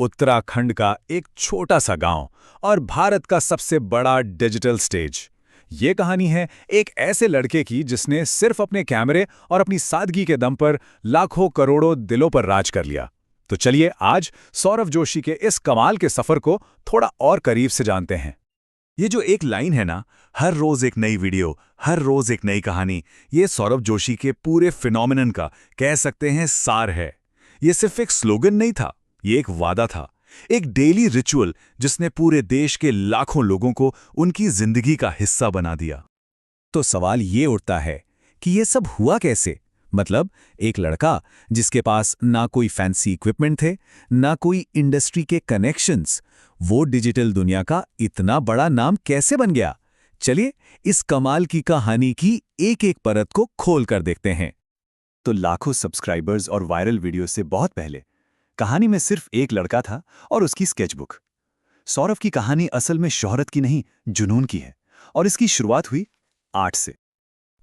उत्तराखंड का एक छोटा सा गांव और भारत का सबसे बड़ा डिजिटल स्टेज। ये कहानी है एक ऐसे लड़के की जिसने सिर्फ अपने कैमरे और अपनी सादगी के दम पर लाखों करोड़ों दिलों पर राज कर लिया। तो चलिए आज सौरभ जोशी के इस कमाल के सफर को थोड़ा और करीब से जानते हैं। ये जो एक लाइन है ना, हर रोज एक नई वीडियो, हर रोज एक नई कहानी, ये सौरभ जोशी के पूरे फिनोमिनन का कह सकते हैं सार है। ये सिर्फ एक स्लोगन नहीं था, ये एक वादा था, एक डेली रिचुअल जिसने पूरे देश के लाखों लोगों को उनकी जिंदगी का हिस्सा बना दिया। तो सवाल ये उठता है कि ये सब हुआ कैसे? मतलब एक लड़का जिसके पास ना कोई फैंसी इक्विपमेंट थे, ना कोई इंडस्ट्री के कनेक्शंस, वो डिजिटल दुनिया का इतना बड़ा नाम कैसे बन गया? चलिए इस कमाल की कहानी की एक-एक परत को खोल कर देखते हैं। तो लाखों सब्सक्राइबर्स और वायरल वीडियो से बहुत पहले कहानी में सिर्फ एक लड़का था और उसकी स्केचबुक। सौरभ की कहानी असल में शोहरत की नहीं, जुनून की है, और इसकी शुरुआत हुई आर्ट से।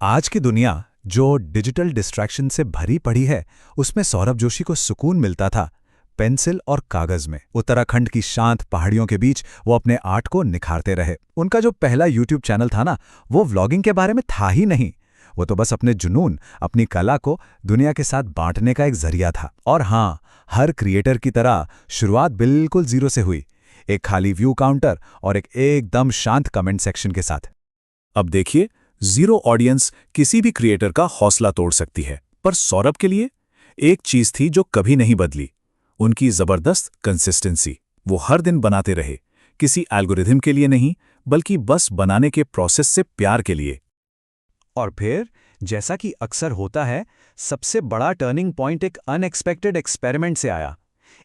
आज की दुनिया जो डिजिटल डिस्ट्रैक्शन से भरी पड़ी है, उसमें सौरभ जोशी को सुकून मिलता था पेंसिल और कागज में। उत्तराखंड की शांत पहाड़ियों के बीच वो अपने आर्ट को निखारते रहे। उनका जो पहला यूट्यूब चैनल था ना, वो व्लॉगिंग के बारे में था ही नहीं। वो तो बस अपने जुनून, अपनी कला को दुनिया के साथ बांटने का एक जरिया था। और हाँ, हर क्रिएटर की तरह शुरुआत बिल्कुल जीरो से हुई, एक खाली व्यू काउंटर और एक एकदम शांत कमेंट सेक्शन के साथ। अब देखिए, जीरो ऑडियंस किसी भी क्रिएटर का हौसला तोड़ सकती है, पर सौरभ के लिए एक चीज थी जो कभी नहीं बदली, उनकी जबरदस्त कंसिस्टेंसी। वो हर दिन बनाते रहे, किसी एल्गोरिथम के लिए नहीं, बल्कि बस बनाने के प्रोसेस से प्यार के लिए। और फिर जैसा कि अक्सर होता है, सबसे बड़ा टर्निंग पॉइंट एक अनएक्सपेक्टेड एक्सपेरिमेंट से आया।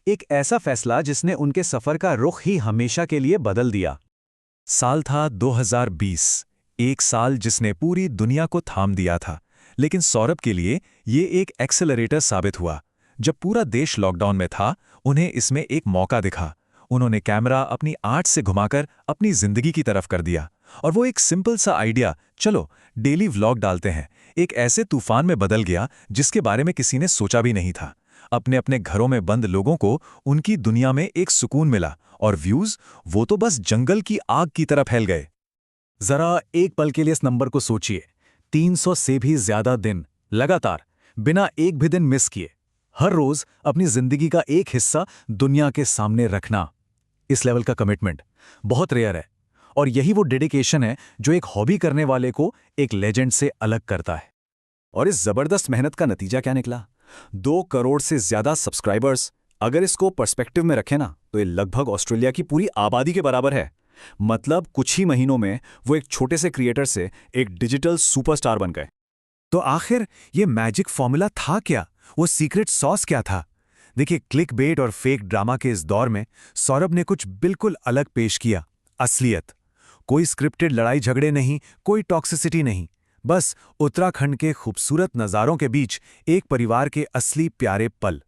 एक ऐसा फैसला जिसने उनके सफर का रुख ही हमेशा के लिए बदल दिया। साल था 2020, एक साल जिसने पूरी दुनिया को थाम दिया था। लेकिन सौरभ के लिए ये एक एक्सेलरेटर साबित हुआ। जब पूरा देश लॉकडाउन में था, उन्हें इसमें एक मौका दिखा। उन्होंने कैमरा अपनी आर्ट से घुमाकर अपनी जिंदगी की तरफ कर दिया, और वो एक सिंपल सा आइडिया, चलो डेली व्लॉग डालते हैं, एक ऐसे तूफान में बदल गया जिसके बारे में किसी ने सोचा भी नहीं था। अपने अपने घरों में बंद लोगों को उनकी दुनिया में एक सुकून मिला, और व्यूज वो तो बस जंगल की आग की तरह फैल गए। जरा एक पल के लिए इस नंबर को सोचिए, 300 से भी ज्यादा दिन लगातार, बिना एक भी दिन मिस किए, हर रोज अपनी जिंदगी का एक हिस्सा दुनिया के सामने रखना। इस लेवल का कमिटमेंट बहुत रेयर है, और यही वो डेडिकेशन है जो एक हॉबी करने वाले को एक लेजेंड से अलग करता है। और इस जबरदस्त मेहनत का नतीजा क्या निकला? 2 करोड़ से ज्यादा सब्सक्राइबर्स। अगर इसको पर्सपेक्टिव में रखें ना, तो ये लगभग ऑस्ट्रेलिया की पूरी आबादी के बराबर है। मतलब कुछ ही महीनों में वो एक छोटे से क्रिएटर से एक डिजिटल सुपरस्टार बन गए। तो आखिर ये मैजिक फॉर्मूला था क्या? वो सीक्रेट सॉस क्या था? देखिए, क्लिकबेट और फेक ड्रामा के इस दौर में सौरभ ने कुछ बिल्कुल अलग पेश किया। असलियत। कोई स्क्रिप्टेड लड़ाई झगड़े नहीं, कोई टॉक्सिसिटी नहीं, बस उत्तराखंड के खूबसूरत नज़ारों के बीच एक परिवार के असली प्यारे पल।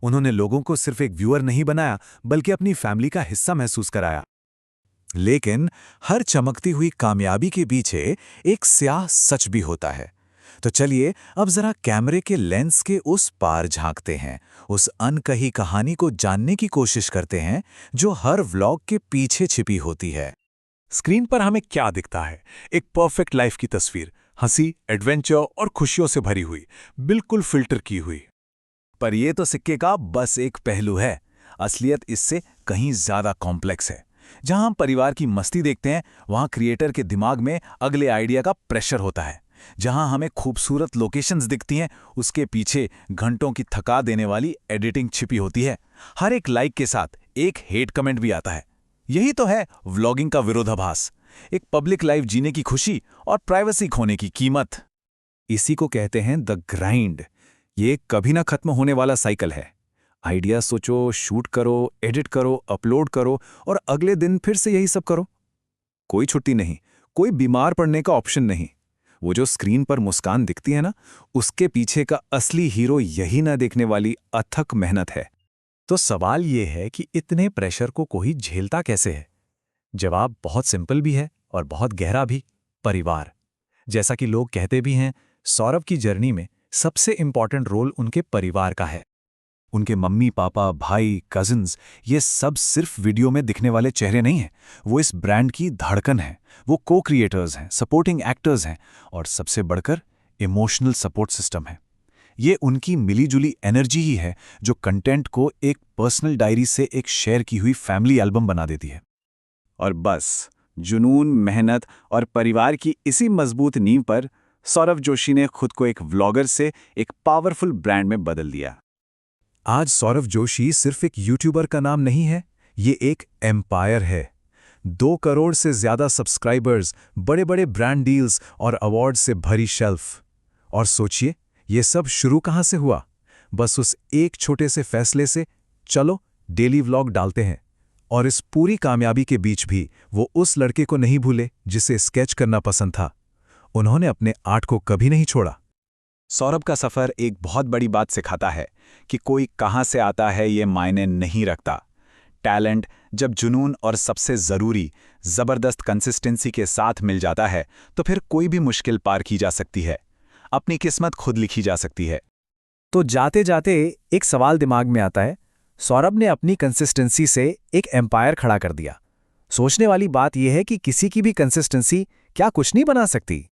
उन्होंने लोगों को सिर्फ एक व्यूअर नहीं बनाया, बल्कि अपनी फैमिली का हिस्सा महसूस कराया। लेकिन हर चमकती हुई कामयाबी के पीछे एक स्याह सच भी होता है। तो चलिए अब जरा कैमरे के लेंस के उस पार झांकते हैं, उस अनकही कहानी को जानने की कोशिश करते हैं जो हर व्लॉग के पीछे छिपी होती है। स्क्रीन पर हमें क्या दिखता है? एक परफेक्ट लाइफ की तस्वीर, हंसी, एडवेंचर और खुशियों से भरी हुई, बिल्कुल फिल्टर की हुई। पर यह तो सिक्के का बस एक पहलू है। असलियत इससे कहीं ज्यादा कॉम्प्लेक्स है। जहां हम परिवार की मस्ती देखते हैं, वहां क्रिएटर के दिमाग में अगले आइडिया का प्रेशर होता है। जहां हमें खूबसूरत लोकेशंस दिखती हैं, उसके पीछे घंटों की थका देने वाली एडिटिंग छिपी होती है। हर एक लाइक के साथ एक हेट कमेंट भी आता है। यही तो है व्लॉगिंग का विरोधाभास, एक पब्लिक लाइफ जीने की खुशी और प्राइवेसी खोने की कीमत। इसी को कहते हैं द ग्राइंड। ये कभी ना खत्म होने वाला साइकिल है। आइडिया सोचो, शूट करो, एडिट करो, अपलोड करो, और अगले दिन फिर से यही सब करो। कोई छुट्टी नहीं, कोई बीमार पड़ने का ऑप्शन नहीं। वो जो स्क्रीन पर मुस्कान दिखती है ना, उसके पीछे का असली हीरो यही ना देखने वाली अथक मेहनत है। तो सवाल ये है कि इतने प्रेशर को कोई झेलता कैसे है? जवाब बहुत सिंपल भी है और बहुत गहरा भी। परिवार। जैसा कि लोग कहते भी हैं, सौरभ की जर्नी में सबसे इंपॉर्टेंट रोल उनके परिवार का है। उनके मम्मी पापा भाई कजिन्स ये सब सिर्फ वीडियो में दिखने वाले चेहरे नहीं हैं, वो इस ब्रांड की धड़कन हैं, वो को क्रिएटर्स हैं, सपोर्टिंग एक्टर्स हैं और सबसे बढ़कर इमोशनल सपोर्ट सिस्टम है। ये उनकी मिलीजुली एनर्जी ही है जो कंटेंट को एक पर्सनल डायरी से एक शेयर की हुई फैमिली एल्बम बना देती है। और बस जुनून, मेहनत और परिवार की इसी मजबूत नींव पर सौरभ जोशी ने खुद को एक व्लॉगर से एक पावरफुल ब्रांड में बदल दिया। आज सौरभ जोशी सिर्फ एक यूट्यूबर का नाम नहीं है, ये एक एम्पायर है। 2 करोड़ से ज्यादा सब्सक्राइबर्स, बड़े बड़े ब्रांड डील्स और अवार्ड से भरी शेल्फ। और सोचिए, ये सब शुरू कहाँ से हुआ? बस उस एक छोटे से फैसले से, चलो डेली व्लॉग डालते हैं। और इस पूरी कामयाबी के बीच भी वो उस लड़के को नहीं भूले जिसे स्केच करना पसंद था। उन्होंने अपने आर्ट को कभी नहीं छोड़ा। सौरभ का सफर एक बहुत बड़ी बात सिखाता है कि कोई कहाँ से आता है ये मायने नहीं रखता। टैलेंट जब जुनून और सबसे जरूरी जबरदस्त कंसिस्टेंसी के साथ मिल जाता है तो फिर कोई भी मुश्किल पार की जा सकती है, अपनी किस्मत खुद लिखी जा सकती है। तो जाते जाते एक सवाल दिमाग में आता है, सौरभ ने अपनी कंसिस्टेंसी से एक एम्पायर खड़ा कर दिया। सोचने वाली बात यह है कि किसी की भी कंसिस्टेंसी क्या कुछ नहीं बना सकती?